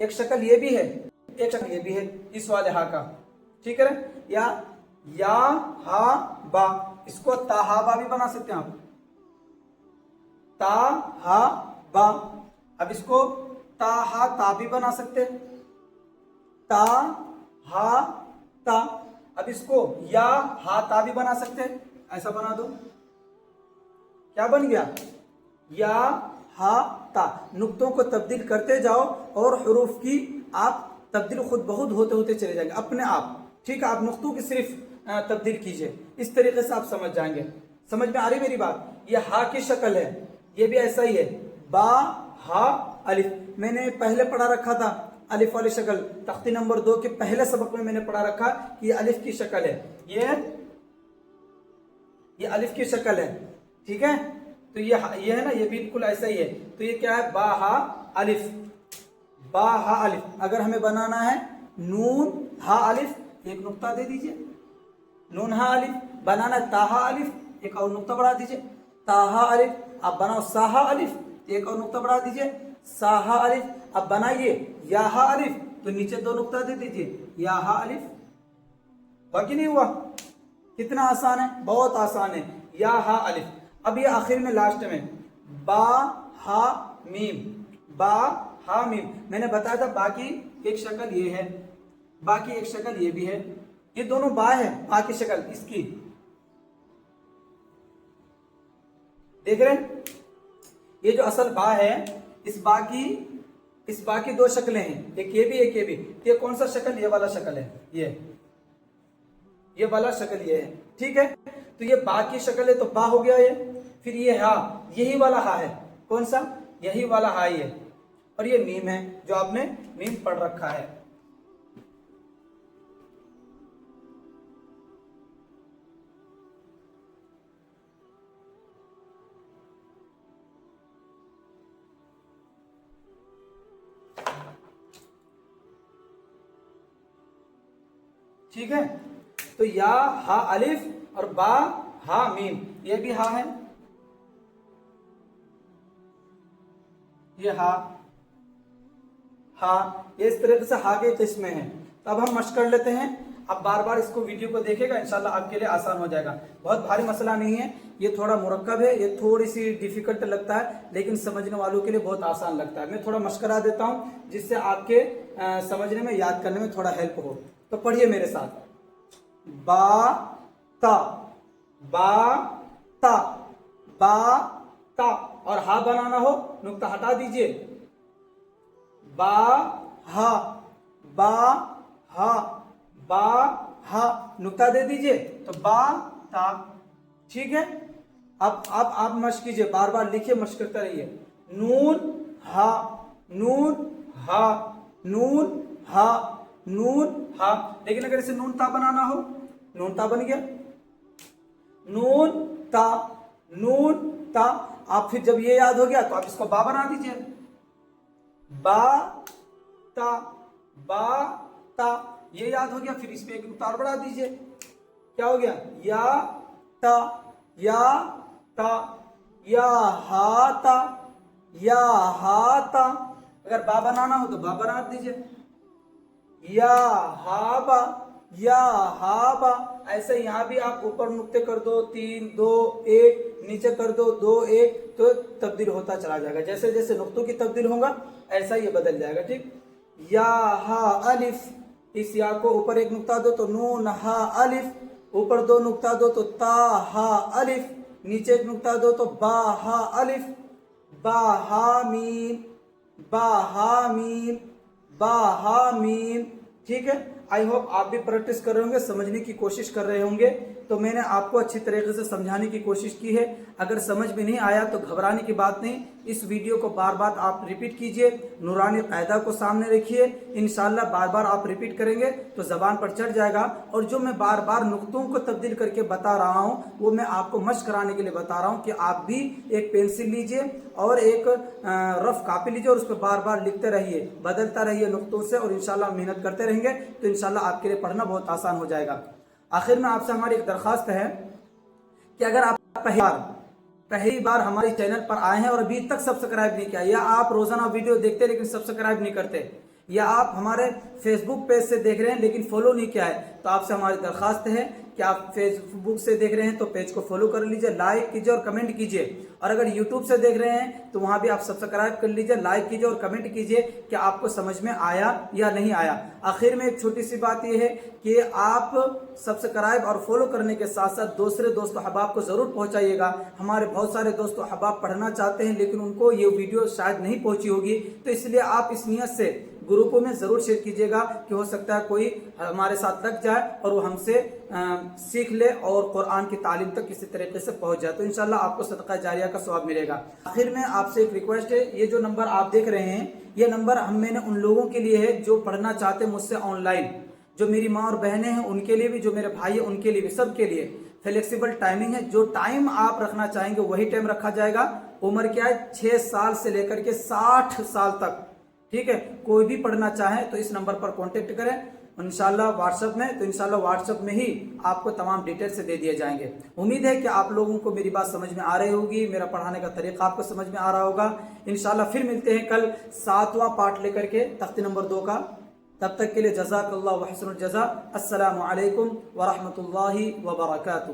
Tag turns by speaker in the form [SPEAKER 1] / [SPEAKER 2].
[SPEAKER 1] ایک شکل یہ بھی ہے، ایک شکل یہ بھی ہے اس والے ہا کا، ٹھیک ہے نا؟ یا ہا با، اس کو تا ہا با بھی بنا سکتے ہیں آپ، تا ہا با۔ اب اس کو تا ہا تا بھی بنا سکتے ہیں، تا ہا تا۔ اب اس کو یا ہا تا بھی بنا سکتے ہیں، ایسا بنا دو، کیا بن گیا؟ یا ہا تا۔ نقطوں کو تبدیل کرتے جاؤ اور حروف کی آپ تبدیل خود بخود ہوتے ہوتے چلے جائیں گے اپنے آپ، ٹھیک ہے؟ آپ نقطوں کی صرف تبدیل کیجئے، اس طریقے سے آپ سمجھ جائیں گے۔ سمجھ میں آ رہی میری بات؟ یہ ہا کی شکل ہے، یہ بھی ایسا ہی ہے، با ہا الف۔ میں نے پہلے پڑھا رکھا تھا الف والی شکل، تختی نمبر 2 کے پہلے سبق میں نے پڑھا رکھا کہ یہ الف کی شکل ہے، یہ الف کی شکل ہے، ٹھیک ہے؟ تو یہ ہے نا، یہ بالکل ایسا ہی ہے۔ تو یہ کیا ہے؟ با ہا الف، با ہا الف۔ اگر ہمیں بنانا ہے نون ہا الف، ایک نقطہ دے دیجئے، نون ہا الف۔ بنانا ہے تا ہا الف، ایک اور نقطہ بڑھا دیجئے، تا ہا الف۔ اب بناؤ سا ہا الف، ایک اور نقطہ بڑھا دیجئے، سا ہا الف۔ اب بنائیے یا ہا الف، تو نیچے 2 نقطہ دے دیجئے، یا ہا الف۔ ہوا کہ نہیں ہوا؟ کتنا آسان ہے، بہت آسان ہے، یا ہا الف۔ اب یہ آخر میں لاسٹ میں با ہا میم، با ہا میم۔ میں نے بتایا تھا با کی ایک شکل یہ ہے، با کی ایک شکل یہ بھی ہے، یہ دونوں با ہے، با کی شکل اس کی دیکھ رہے ہیں؟ یہ جو اصل با ہے، اس با کی 2 شکلیں ہیں، ایک یہ بھی ایک یہ بھی۔ یہ کون سا شکل؟ یہ والا شکل ہے، یہ والا شکل یہ ہے، ٹھیک ہے؟ تو یہ با کی شکل ہے تو با ہو گیا یہ۔ پھر یہ ہا، یہی والا ہا ہے، کون سا؟ یہی والا ہا ہی ہے۔ اور یہ میم ہے جو آپ نے میم پڑھ رکھا ہے۔ ٹھیک ہے؟ تو یا ہا الف اور با ہا میم، یہ بھی ہا ہے، یہ ہا یہ اس طریقے سے ہا کے قسمیں ہیں۔ تو اب ہم مشق کر لیتے ہیں، اب بار بار اس کو ویڈیو کو دیکھے گا، انشاءاللہ آپ کے لیے آسان ہو جائے گا۔ بہت بھاری مسئلہ نہیں ہے، یہ تھوڑا مرکب ہے، یہ تھوڑی سی ڈیفیکلٹ لگتا ہے، لیکن سمجھنے والوں کے لیے بہت آسان لگتا ہے۔ میں تھوڑا مشق کرا دیتا ہوں جس سے آپ کے سمجھنے میں، یاد کرنے میں تھوڑا ہیلپ ہو۔ تو پڑھیے میرے ساتھ، با تا، با تا، با تا۔ اور ہا بنانا ہو، نقطہ ہٹا دیجئے، با ہا، با ہا، با ہا، نقطہ دے دیجئے تو با تا، ٹھیک ہے؟ اب آپ مشق کیجئے، بار بار لکھیے، مشق کرتے رہیے۔ نون ہا، نون ہا، نون ہا، نون ہا۔ لیکن اگر اسے نون تا بنانا ہو، نون تا بن گیا، نون تا، نون تا۔ آپ پھر جب یہ یاد ہو گیا تو آپ اس کو با بنا دیجئے، با تا، با تا۔ یہ یاد ہو گیا، پھر اس پہ ایک نقطہ اور بڑھا دیجئے، کیا ہو گیا؟ یا تا، یا تا، یا ہا تا، یا ہا تا۔ اگر با بنانا ہو تو با بنا دیجئے، یا ہا با، یا ہا با۔ ایسے یہاں بھی آپ اوپر نقطے کر دو، 3 2 1، نیچے کر دو 2 1، تو تبدیل ہوتا چلا جائے گا۔ جیسے جیسے نقطوں کی تبدیل ہوگا ایسا یہ بدل جائے گا، ٹھیک؟ یا ہا الف، اس یا کو اوپر ایک نقطہ دو تو نون ہا الف، اوپر 2 نقطہ دو تو تا ہا الف، نیچے ایک نقطہ دو تو با ہا الف، با ہا میم، با ہا میم، با ہا میم، ٹھیک ہے؟ آئی ہوپ آپ بھی پریکٹس کر رہے ہوں گے، سمجھنے کی کوشش کر رہے ہوں گے۔ تو میں نے آپ کو اچھی طریقے سے سمجھانے کی کوشش کی ہے۔ اگر سمجھ میں نہیں آیا تو گھبرانے کی بات نہیں، اس ویڈیو کو بار بار آپ ریپیٹ کیجئے، نورانی قاعدہ کو سامنے رکھیے، انشاءاللہ بار بار آپ ریپیٹ کریں گے تو زبان پر چڑھ جائے گا۔ اور جو میں بار بار نقطوں کو تبدیل کر کے بتا رہا ہوں وہ میں آپ کو مشق کرانے کے لیے بتا رہا ہوں کہ آپ بھی ایک پینسل لیجئے اور ایک رف کاپی لیجئے اور اس پہ بار بار لکھتے رہیے، بدلتا رہیے نقطوں سے، اور انشاءاللہ محنت کرتے رہیں گے تو انشاءاللہ آپ کے لیے پڑھنا بہت آسان ہو جائے گا۔ آخر میں آپ سے ہماری ایک درخواست ہے کہ اگر آپ پہلی بار ہمارے چینل پر آئے ہیں اور ابھی تک سبسکرائب نہیں کیا، یا آپ روزانہ ویڈیو دیکھتے لیکن سبسکرائب نہیں کرتے، یا آپ ہمارے فیس بک پیج سے دیکھ رہے ہیں لیکن فالو نہیں کیا ہے، تو آپ سے ہماری درخواست ہے کہ آپ فیس بک سے دیکھ رہے ہیں تو پیج کو فالو کر لیجئے، لائک کیجئے اور کمنٹ کیجئے، اور اگر یوٹیوب سے دیکھ رہے ہیں تو وہاں بھی آپ سبسکرائب کر لیجئے، لائک کیجئے اور کمنٹ کیجئے کہ آپ کو سمجھ میں آیا یا نہیں آیا۔ آخر میں ایک چھوٹی سی بات یہ ہے کہ آپ سبسکرائب اور فالو کرنے کے ساتھ ساتھ دوسرے دوست و احباب کو ضرور پہنچائیے گا۔ ہمارے بہت سارے دوست و احباب پڑھنا چاہتے ہیں لیکن ان کو یہ ویڈیو شاید نہیں پہنچی ہوگی، تو اس لیے آپ اس نیت سے گروپوں میں ضرور شیئر کیجیے گا کہ ہو سکتا ہے کوئی ہمارے ساتھ لگ جائے اور وہ ہم سے سیکھ لے اور قرآن کی تعلیم تک کسی طریقے سے پہنچ جائے، تو انشاءاللہ آپ کو صدقہ جاریہ کا ثواب ملے گا۔ آخر میں آپ سے ایک ریکویسٹ ہے، یہ جو نمبر آپ دیکھ رہے ہیں یہ نمبر میں نے ان لوگوں کے لیے ہے جو پڑھنا چاہتے ہیں مجھ سے آن لائن، جو میری ماں اور بہنیں ہیں ان کے لیے بھی، جو میرے بھائی ہیں ان کے لیے بھی، سب کے لیے فلیکسیبل ٹائمنگ ہے۔ جو ٹائم آپ رکھنا چاہیں گے وہی ٹائم رکھا جائے گا۔ عمر کیا ہے؟ 6 سال سے لے کر کے 60 سال تک، ٹھیک ہے؟ کوئی بھی پڑھنا چاہے تو اس نمبر پر کانٹیکٹ کریں انشاءاللہ واٹس ایپ میں، تو انشاءاللہ واٹس ایپ میں ہی آپ کو تمام ڈیٹیل سے دے دیے جائیں گے۔ امید ہے کہ آپ لوگوں کو میری بات سمجھ میں آ رہی ہوگی، میرا پڑھانے کا طریقہ آپ کو سمجھ میں آ رہا ہوگا۔ انشاءاللہ پھر ملتے ہیں کل 7واں پارٹ لے کر کے تختی نمبر 2 کا۔ تب تک کے لیے جزاک اللہ و حسن الجزا۔ السلام علیکم ورحمۃ اللہ وبرکاتہ۔